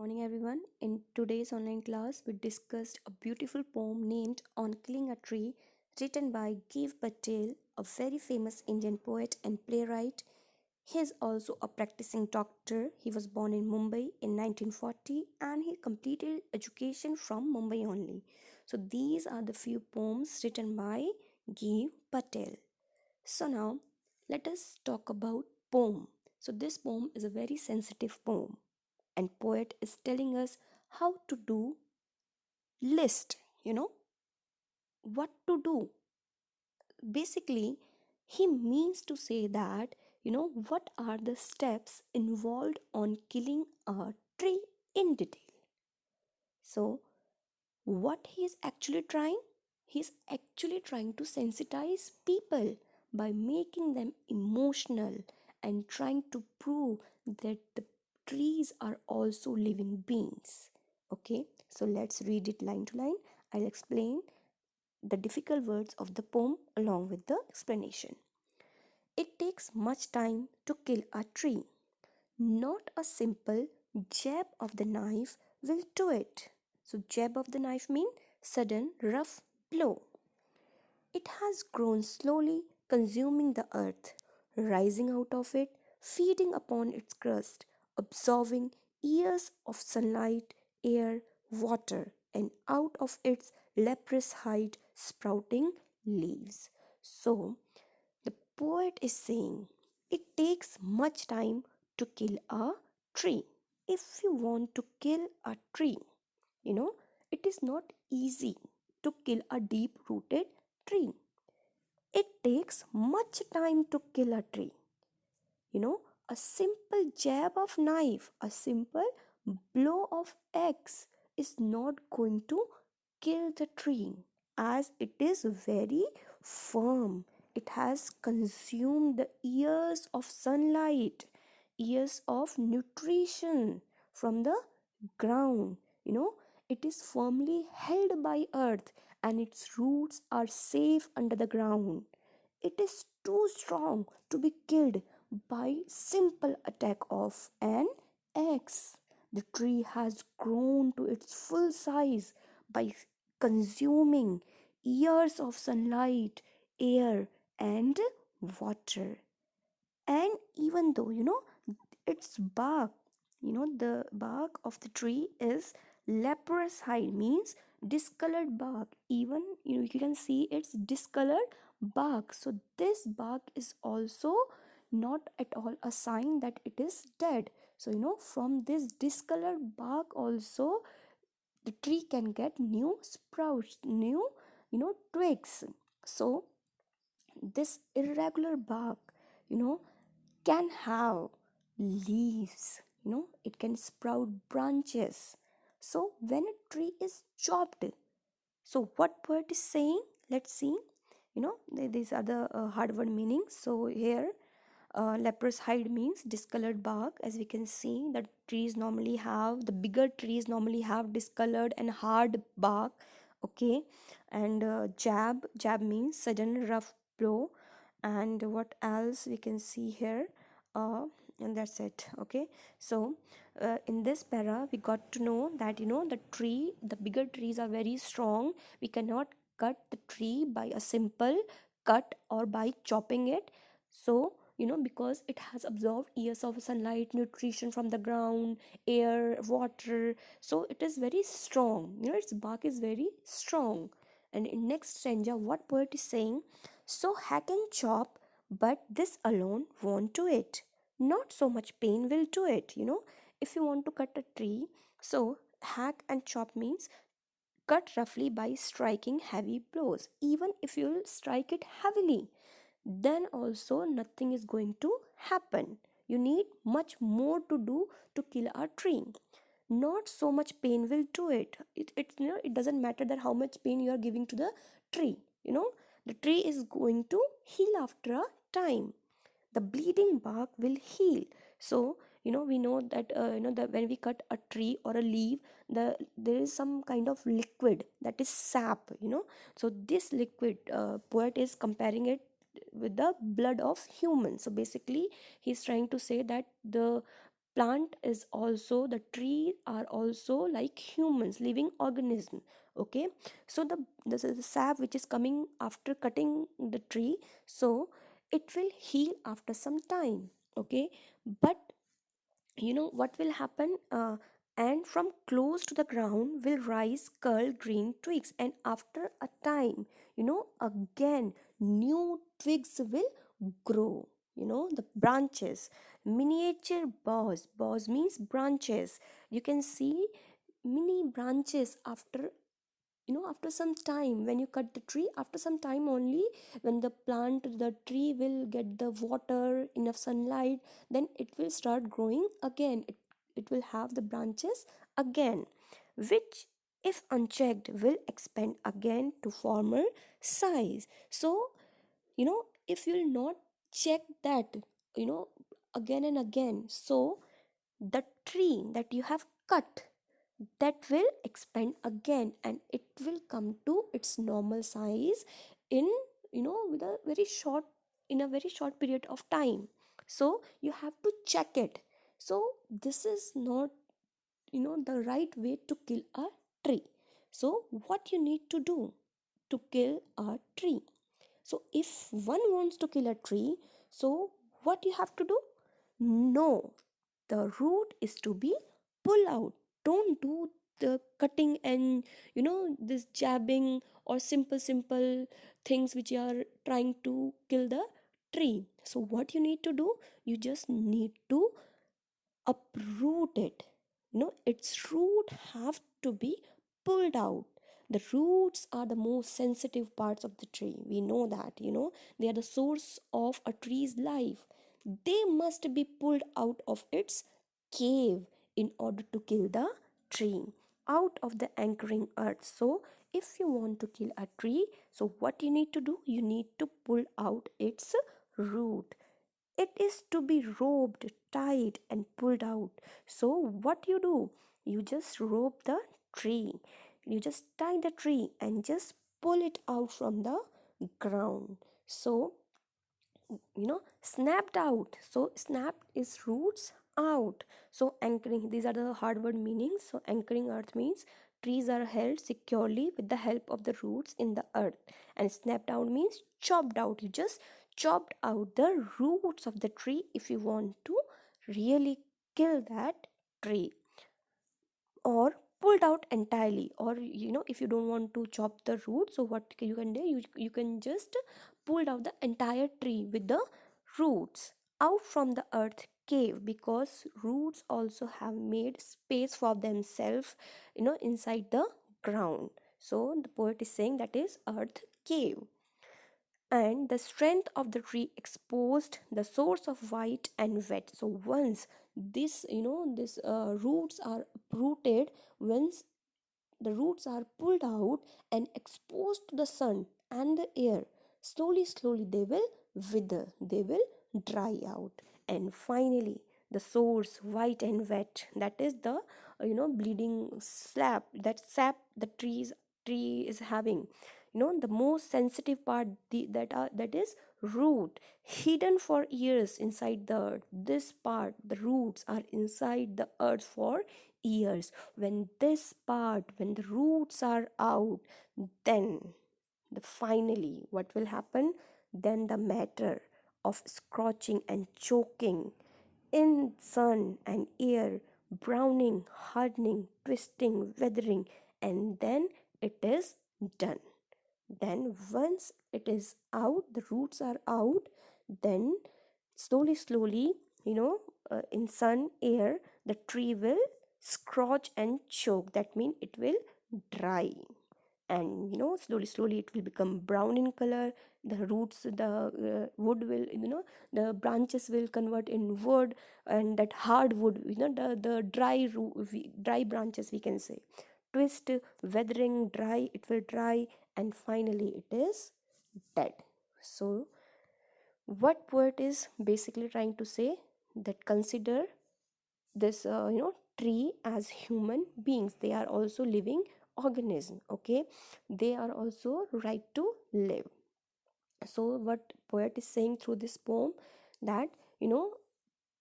morning, everyone. In today's online class, we discussed a beautiful poem named On Killing a Tree, written by Giv Patel, a very famous Indian poet and playwright. He is also a practicing doctor. He was born in Mumbai in 1940 and he completed education from Mumbai only. So, these are the few poems written by Giv Patel. So, now let us talk about poem. So, this poem is a very sensitive poem and poet is telling us how to do list, what to do. Basically, he means to say that, what are the steps involved on killing a tree in detail. So what he is actually trying, he's actually trying to sensitize people by making them emotional and trying to prove that the trees are also living beings. Okay, so let's read it line to line. I'll explain the difficult words of the poem along with the explanation. It takes much time to kill a tree. Not a simple jab of the knife will do it. So, jab of the knife means sudden rough blow. It has grown slowly, consuming the earth, rising out of it, feeding upon its crust, absorbing years of sunlight, air, water, and out of its leprous hide sprouting leaves. So, the poet is saying it takes much time to kill a tree. If you want to kill a tree, it is not easy to kill a deep rooted tree. It takes much time to kill a tree. A simple jab of knife, a simple blow of axe is not going to kill the tree as it is very firm. It has consumed the years of sunlight, years of nutrition from the ground. It is firmly held by earth and its roots are safe under the ground. It is too strong to be killed by simple attack of an axe. The tree has grown to its full size by consuming years of sunlight, air, and water. And even though, its bark, the bark of the tree is leprous hide, means discolored bark. Even, you can see its discolored bark. So, this bark is also not at all a sign that it is dead. So, from this discolored bark also the tree can get new sprouts, new, twigs. So, this irregular bark, can have leaves, it can sprout branches. So, when a tree is chopped, so what poet is saying? Let's see. These are the hard word meanings. So, here leprous hide means discolored bark. As we can see, the bigger trees normally have discolored and hard bark. Okay, and jab means sudden rough blow. And what else we can see here? And that's it. Okay, so in this para we got to know that the bigger trees are very strong. We cannot cut the tree by a simple cut or by chopping it. So, because it has absorbed years of sunlight, nutrition from the ground, air, water, so it is very strong. Its bark is very strong. And in next stanza, what poet is saying? So hack and chop, but this alone won't do it. Not so much pain will do it. If you want to cut a tree, so hack and chop means cut roughly by striking heavy blows. Even if you'll strike it heavily, then also nothing is going to happen. You need much more to do to kill a tree. Not so much pain will do it. It doesn't matter that how much pain you are giving to the tree. The tree is going to heal after a time. The bleeding bark will heal. So we know that that when we cut a tree or a leaf, there is some kind of liquid, that is sap. So this liquid, poet is comparing it with the blood of humans. So basically he's trying to say that the plant is also, the tree are also like humans, living organism. Okay, so this is the sap which is coming after cutting the tree, so it will heal after some time. Okay, but what will happen, and from close to the ground will rise curled green twigs, and after a time, again new twigs will grow, the branches, miniature boughs means branches. You can see mini branches after, after some time. When you cut the tree, after some time only, when the tree will get the water, enough sunlight, then it will start growing again. It will have the branches again, which if unchecked will expand again to former size. So if you'll not check that, you know again and again, so the tree that you have cut, that will expand again, and it will come to its normal size in, with a very short, in a very short period of time. So you have to check it. So this is not, the right way to kill a tree. So what you need to do to kill a tree? So if one wants to kill a tree, so what you have to do? No, the root is to be pulled out. Don't do the cutting and, this jabbing or simple things which you are trying to kill the tree. So what you need to do? You just need to uproot it. Its root have to be pulled out. The roots are the most sensitive parts of the tree. We know that, they are the source of a tree's life. They must be pulled out of its cave in order to kill the tree, out of the anchoring earth. So if you want to kill a tree, so what you need to do? You need to pull out its root. It is to be roped, tied, and pulled out. So what you do? You just rope the tree. You just tie the tree and just pull it out from the ground. So snapped out. So snapped is roots out. So anchoring, these are the hard word meanings. So anchoring earth means trees are held securely with the help of the roots in the earth, and snapped out means chopped out. You just chopped out the roots of the tree if you want to really kill that tree, or pulled out entirely. Or if you don't want to chop the root, so what you can do, you can just pull out the entire tree with the roots out from the earth cave, because roots also have made space for themselves, inside the ground. So the poet is saying that is earth cave. And the strength of the tree exposed the source of white and wet. So once this roots are uprooted, once the roots are pulled out and exposed to the sun and the air, slowly they will wither, they will dry out. And finally, the source, white and wet, that is the bleeding slap, that sap the tree is having. The most sensitive part, that is root, hidden for years inside the earth. This part, the roots are inside the earth for years. When this part, when the roots are out, then finally what will happen? Then the matter of scorching and choking in sun and air, browning, hardening, twisting, weathering, and then it is done. Then once it is out, the roots are out, then slowly, in sun, air, the tree will scorch and choke. That means it will dry, and slowly it will become brown in color. The roots, the wood will, the branches will convert in wood, and that hard wood, the dry branches, we can say, twist, weathering, dry, it will dry, and finally it is dead. So what poet is basically trying to say, that consider this tree as human beings. They are also living organism. Okay, they are also right to live. So what poet is saying through this poem, that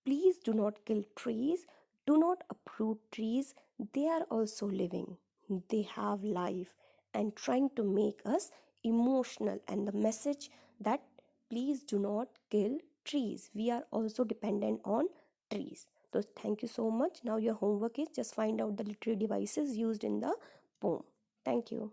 Please do not kill trees. Do not uproot trees. They are also living. They have life and trying to make us emotional. And the message that please do not kill trees. We are also dependent on trees. So thank you so much. Now your homework is just find out the literary devices used in the poem. Thank you.